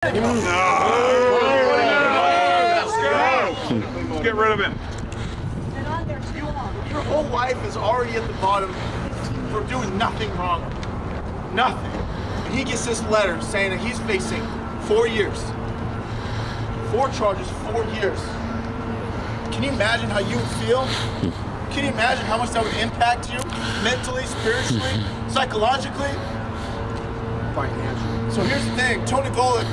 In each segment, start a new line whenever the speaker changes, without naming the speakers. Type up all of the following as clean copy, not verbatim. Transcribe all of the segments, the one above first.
Let's get rid of him.
Your whole life is already at the bottom for doing nothing wrong. Nothing. And he gets this letter saying that he's facing 4 years. 4 charges, 4 years. Can you imagine how you would feel? Can you imagine how much that would impact you? Mentally, spiritually, psychologically? Financially. So here's the thing, Tony Golick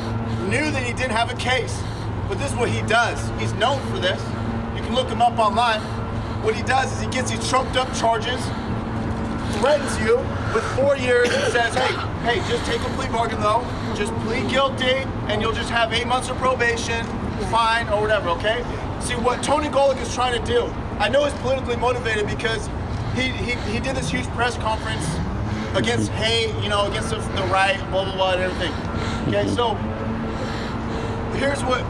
knew that he didn't have a case, but this is what he does. He's known for this. You can look him up online. What he does is he gets these trumped up charges, threatens you with 4 years and says, hey, just take a plea bargain though, just plead guilty and you'll just have 8 months of probation, fine, or whatever, okay? See, what Tony Golick is trying to do, I know he's politically motivated because he did this huge press conference against hate, against the right, blah, blah, blah, and everything. Okay, so here's what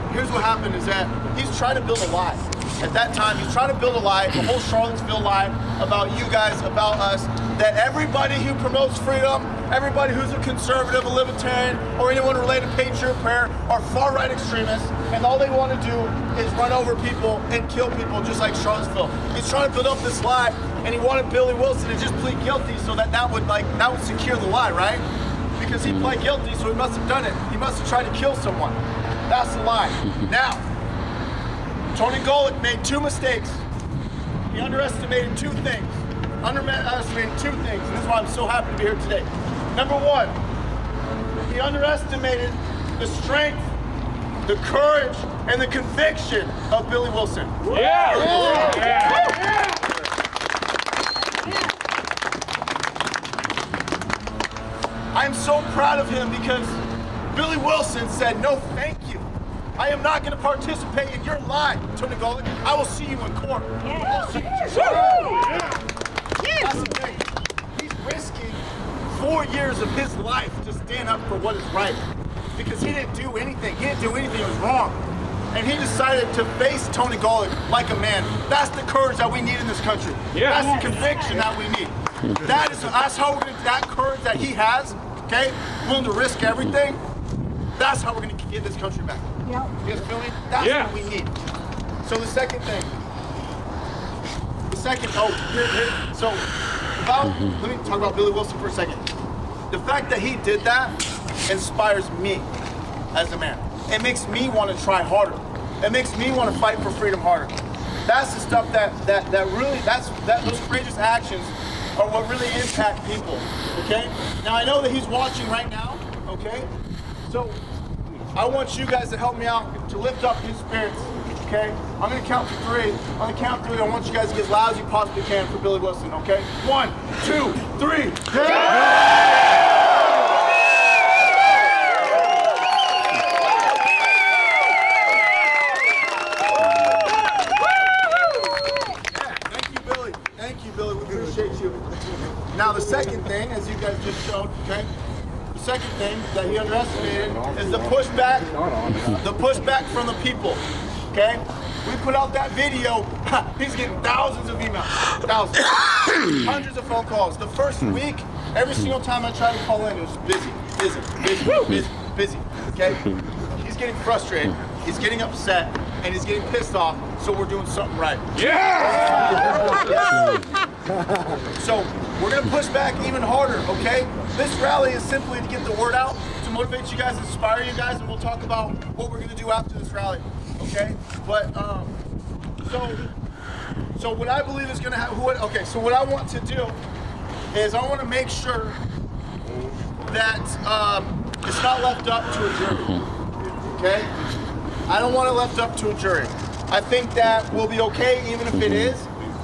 happened is that he's trying to build a lie. At that time, he's trying to build a lie, the whole Charlottesville lie about you guys, about us, that everybody who promotes freedom, everybody who's a conservative, a libertarian, or anyone related to Patriot Prayer are far-right extremists, and all they want to do is run over people and kill people just like Charlottesville. He's trying to build up this lie, and he wanted Billy Wilson to just plead guilty so that would secure the lie, right? Because he pled guilty, so he must have done it. He must have tried to kill someone. That's the lie. Now, Tony Golick made 2 mistakes. He underestimated 2 things. And this is why I'm so happy to be here today. Number 1, he underestimated the strength, the courage, and the conviction of Billy Wilson. I'm so proud of him because Billy Wilson said, no, thank you. I am not going to participate in your lie, Tony Golick. I will see you in court. That's the thing. He's risking 4 years of his life to stand up for what is right. Because he didn't do anything. He didn't do anything that was wrong. And he decided to face Tony Golick like a man. That's the courage that we need in this country. That's the conviction that we need. That's how we're going to, that courage that he has, okay, willing to risk everything, that's how we're going to get this country back. You guys feel me? That's what we need. So the second thing. Let me talk about Billy Wilson for a second. The fact that he did that inspires me as a man. It makes me want to try harder. It makes me want to fight for freedom harder. That's the stuff that really, those courageous actions are what really impact people, okay? Now I know that he's watching right now, okay? So I want you guys to help me out to lift up his spirits, okay? I'm gonna count to 3. On the count of 3, I want you guys to get as loud as you possibly can for Billy Wilson, okay? 1, 2, 3. Thank you, Billy. We appreciate you. Now the second thing, as you guys just showed, okay? The second thing that he underestimated is the pushback from the people, okay? We put out that video, he's getting thousands of emails, thousands, hundreds of phone calls. The first week, every single time I tried to call in, it was busy, okay? He's getting frustrated, he's getting upset, and he's getting pissed off, so we're doing something right. So we're gonna push back even harder, okay? This rally is simply to get the word out, to motivate you guys, inspire you guys, and we'll talk about what we're gonna do after this rally, okay? But so what I believe is gonna happen. So what I want to do is I want to make sure that it's not left up to a jury, okay? I don't want it left up to a jury. I think that we'll be okay even if it is,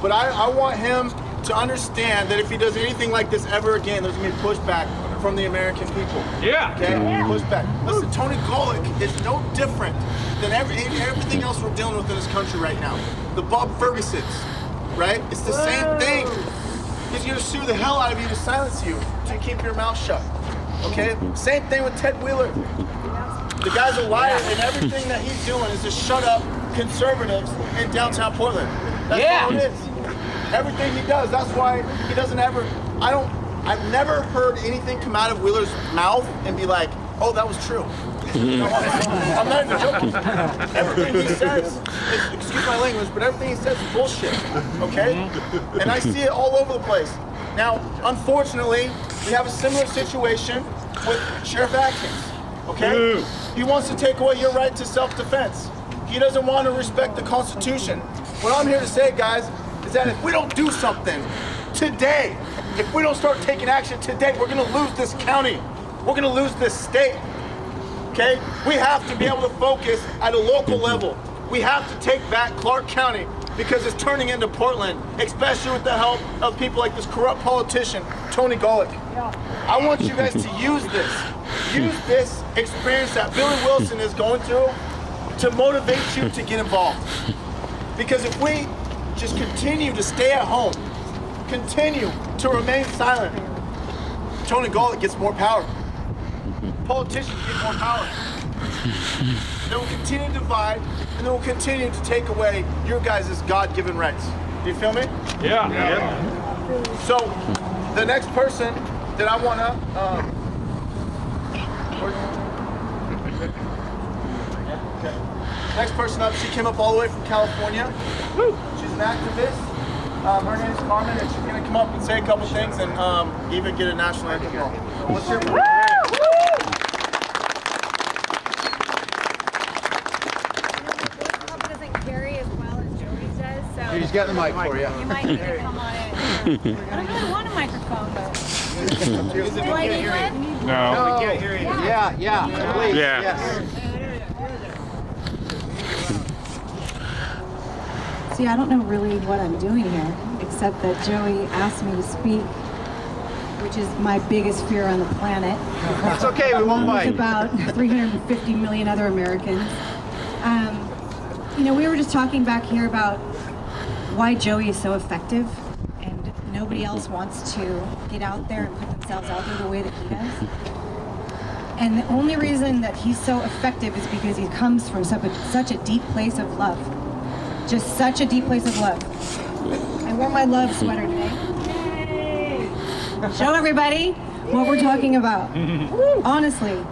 but I want him to understand that if he does anything like this ever again, there's gonna be pushback from the American people. Okay? Pushback. Listen, Tony Golick is no different than everything else we're dealing with in this country right now. The Bob Fergusons, right? It's the same thing. He's gonna sue the hell out of you to silence you, to keep your mouth shut. Okay? Same thing with Ted Wheeler. The guy's a liar, and everything that he's doing is to shut up conservatives in downtown Portland. That's all it is. Everything he does, that's why he doesn't ever, I've never heard anything come out of Wheeler's mouth and be like, oh, that was true. I'm not even joking. Everything he says, excuse my language, but everything he says is bullshit, okay? And I see it all over the place. Now, unfortunately, we have a similar situation with Sheriff Atkins, okay? He wants to take away your right to self-defense. He doesn't want to respect the Constitution. What I'm here to say, guys, is that if we don't do something today, if we don't start taking action today, we're gonna lose this county. We're gonna lose this state, okay? We have to be able to focus at a local level. We have to take back Clark County because it's turning into Portland, especially with the help of people like this corrupt politician, Tony Golick. I want you guys to use this experience that Billy Wilson is going through to motivate you to get involved. Because if we just continue to stay at home, continue to remain silent, Tony Golick gets more power. Politicians get more power. They will continue to divide, and they will continue to take away your guys' God-given rights. Do you feel me?
Yeah.
So, the next person that I want to... Next person up, she came up all the way from California. She's an activist. Her name is Carmen, and she's going to come up and say a couple things and even get a national anthem going. So let's hear from her.
Doesn't carry as well as Joey's does, so
He's got the mic for you.
you might need to come on in. I don't really want a microphone, but do I need one?
No.
We can't hear you. Yeah, please.
Yeah.
Yes.
See, I don't know really what I'm doing here, except that Joey asked me to speak, which is my biggest fear on the planet.
It's okay, we won't
With
bite.
about 350 million other Americans. You know, we were just talking back here about why Joey is so effective, and nobody else wants to get out there and put themselves out there the way that he does. And the only reason that he's so effective is because he comes from such a deep place of love. Just such a deep place of love. I wore my love sweater today. Show everybody what we're talking about. Honestly,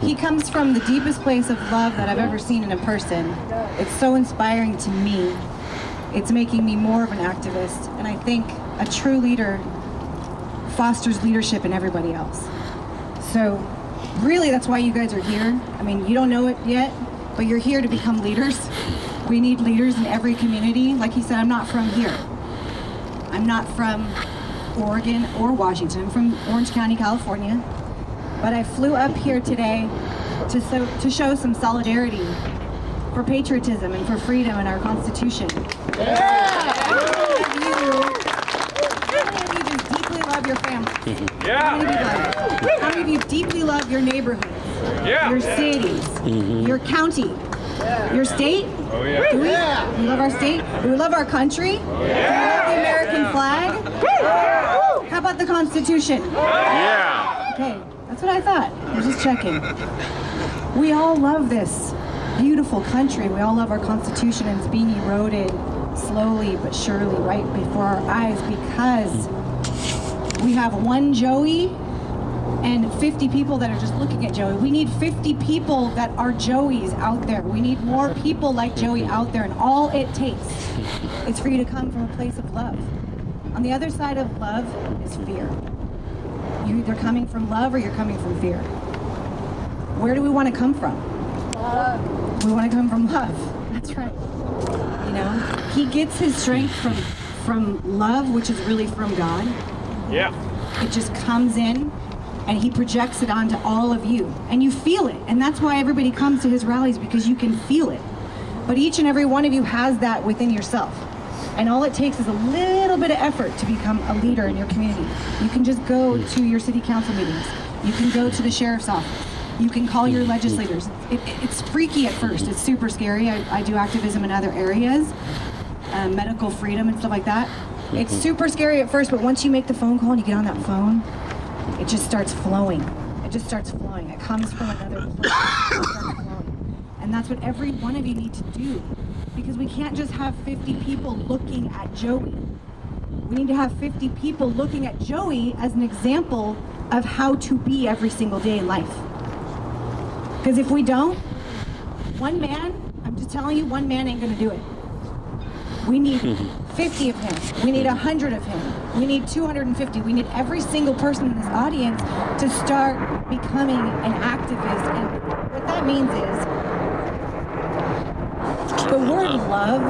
he comes from the deepest place of love that I've ever seen in a person. It's so inspiring to me. It's making me more of an activist. And I think a true leader fosters leadership in everybody else. So really, that's why you guys are here. I mean, you don't know it yet, but you're here to become leaders. We need leaders in every community. Like he said, I'm not from here. I'm not from Oregon or Washington. I'm from Orange County, California. But I flew up here today to show some solidarity for patriotism and for freedom in our Constitution.
Yeah.
How many of you just deeply love your family?
Yeah.
How many of you deeply love your neighborhoods,
Yeah.
your cities, your county, your state?
Oh yeah.
Do we? We love our state? Do we love our country? Do we love the American flag? How about the Constitution?
Yeah.
Okay, that's what I thought. I was just checking. We all love this beautiful country. We all love our Constitution, and it's being eroded slowly but surely right before our eyes because we have one Joey and 50 people that are just looking at Joey. We need 50 people that are Joeys out there. We need more people like Joey out there, and all it takes is for you to come from a place of love. On the other side of love is fear. You're either coming from love or you're coming from fear. Where do we want to come from? Love. We want to come from love. That's right. You know, he gets his strength from love, which is really from God.
Yeah.
It just comes in and he projects it onto all of you, and you feel it. And that's why everybody comes to his rallies, because you can feel it. But each and every one of you has that within yourself. And all it takes is a little bit of effort to become a leader in your community. You can just go to your city council meetings. You can go to the sheriff's office. You can call your legislators. It's freaky at first. It's super scary. I do activism in other areas, medical freedom and stuff like that. It's super scary at first, but once you make the phone call and you get on that phone, it just starts flowing. It just starts flowing. It comes from another place. It starts flowing. And that's what every one of you need to do. Because we can't just have 50 people looking at Joey. We need to have 50 people looking at Joey as an example of how to be every single day in life. Because if we don't, one man, I'm just telling you, one man ain't gonna do it. We need 50 of him. We need 100 of him. We need 250. We need every single person in this audience to start becoming an activist. And what that means is the word love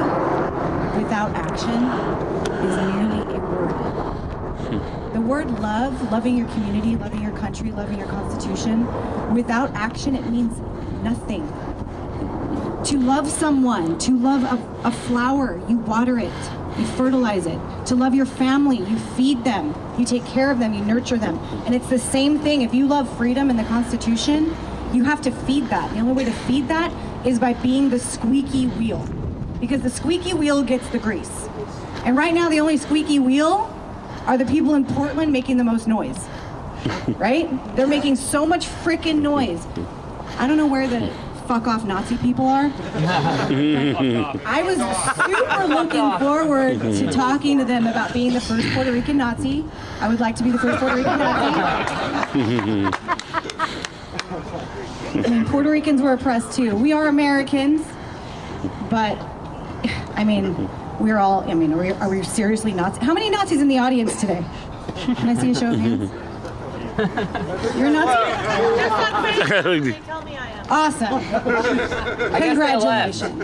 without action is merely a word. The word love, loving your community, loving your country, loving your constitution, without action, it means nothing. To love someone, to love a flower, you water it, you fertilize it. To love your family, you feed them, you take care of them, you nurture them. And it's the same thing. If you love freedom and the Constitution, you have to feed that. The only way to feed that is by being the squeaky wheel. Because the squeaky wheel gets the grease. And right now, the only squeaky wheel are the people in Portland making the most noise. Right? They're making so much freaking noise. I don't know where the fuck off Nazi people are. I was super looking forward to talking to them about being the first Puerto Rican Nazi. I would like to be the first Puerto Rican Nazi. I mean, Puerto Ricans were oppressed too. We are Americans, but I mean, we're all, I mean, are we seriously Nazis? How many Nazis in the audience today? Can I see a show of hands? You're a Nazi?
They tell me I am.
Awesome. Congratulations.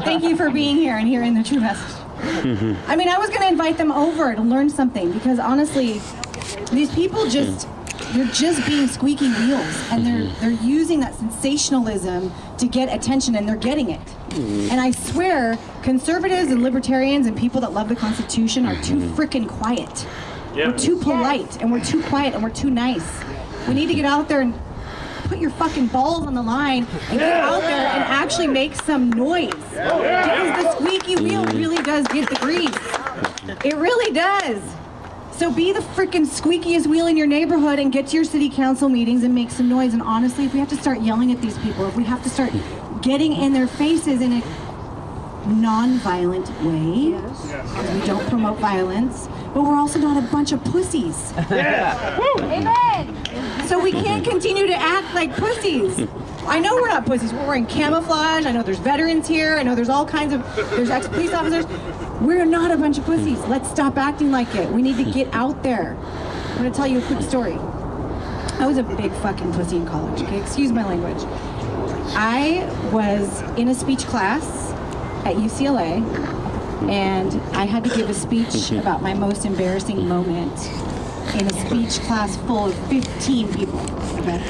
Thank you for being here and hearing the true message. I mean, I was going to invite them over to learn something because honestly, these people they're just being squeaky wheels and they're using that sensationalism to get attention and they're getting it. And I swear, conservatives and libertarians and people that love the Constitution are too freaking quiet. We're too polite and we're too quiet and we're too nice. We need to get out there and put your fucking balls on the line and get out there and actually make some noise. Because the squeaky wheel really does get the grease. It really does. So be the freaking squeakiest wheel in your neighborhood and get to your city council meetings and make some noise. And honestly, if we have to start yelling at these people, if we have to start getting in their faces in a non-violent way, because we don't promote violence, but we're also not a bunch of pussies.
Amen.
So we can't continue to act like pussies. I know we're not pussies. We're wearing camouflage. I know there's veterans here. I know there's all kinds of, there's ex-police officers. We're not a bunch of pussies. Let's stop acting like it. We need to get out there. I'm gonna tell you a quick story. I was a big fucking pussy in college, okay? Excuse my language. I was in a speech class at UCLA, and I had to give a speech about my most embarrassing moment in a speech class full of 15 people, okay?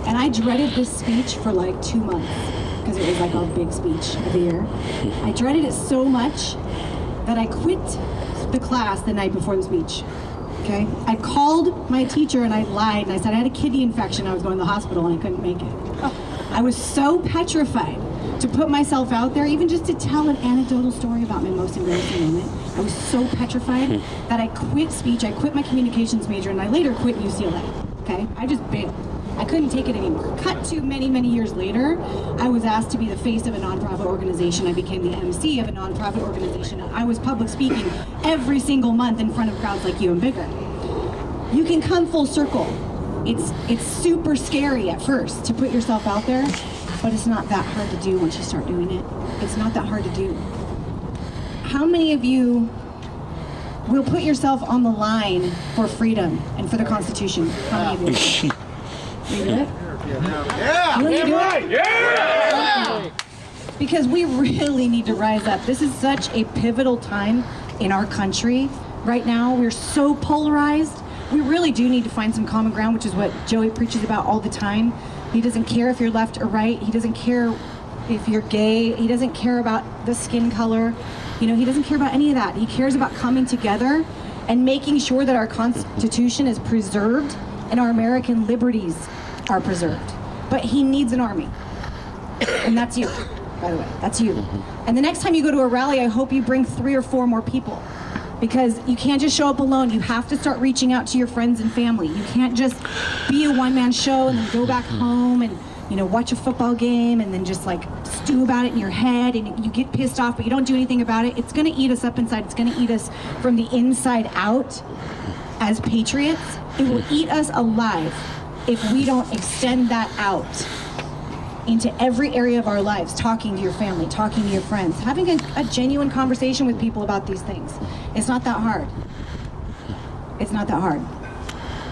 And I dreaded this speech for like 2 months, because it was like our big speech of the year. I dreaded it so much that I quit the class the night before the speech, okay? I called my teacher and I lied, and I said I had a kidney infection, I was going to the hospital and I couldn't make it. I was so petrified to put myself out there, even just to tell an anecdotal story about my most embarrassing moment. I was so petrified that I quit speech, I quit my communications major, and I later quit UCLA, okay? I just bailed. I couldn't take it anymore. Cut to many, many years later, I was asked to be the face of a nonprofit organization. I became the MC of a nonprofit organization. I was public speaking every single month in front of crowds like you and bigger. You can come full circle. It's super scary at first to put yourself out there, but it's not that hard to do once you start doing it. It's not that hard to do. How many of you will put yourself on the line for freedom and for the Constitution? How many of you? Will you do it?
Yeah.
Will you do it?
Yeah!
Because we really need to rise up. This is such a pivotal time in our country. Right now, we're so polarized. We really do need to find some common ground, which is what Joey preaches about all the time. He doesn't care if you're left or right. He doesn't care if you're gay. He doesn't care about the skin color. You know, he doesn't care about any of that. He cares about coming together and making sure that our Constitution is preserved and our American liberties are preserved. But he needs an army. And that's you, by the way. That's you. And the next time you go to a rally, I hope you bring 3 or 4 more people. Because you can't just show up alone. You have to start reaching out to your friends and family. You can't just be a one-man show and then go back home and, you know, watch a football game and then just like stew about it in your head and you get pissed off but you don't do anything about it. It's gonna eat us up inside. It's gonna eat us from the inside out as patriots. It will eat us alive. if we don't extend that out into every area of our lives, talking to your family, talking to your friends, having a genuine conversation with people about these things. It's not that hard. It's not that hard.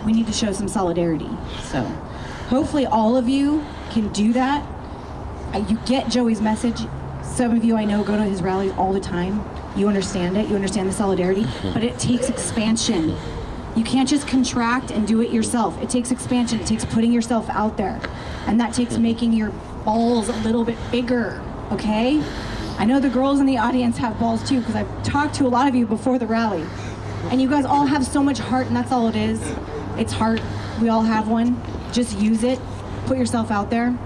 We need to show some solidarity. So hopefully all of you can do that. You get Joey's message. Some of you I know go to his rallies all the time. You understand it. You understand the solidarity. But it takes expansion. You can't just contract and do it yourself. It takes expansion. It takes putting yourself out there. And that takes making your balls a little bit bigger, okay? I know the girls in the audience have balls too, because I've talked to a lot of you before the rally. And you guys all have so much heart, and that's all it is. It's heart. We all have one. Just use it. Put yourself out there.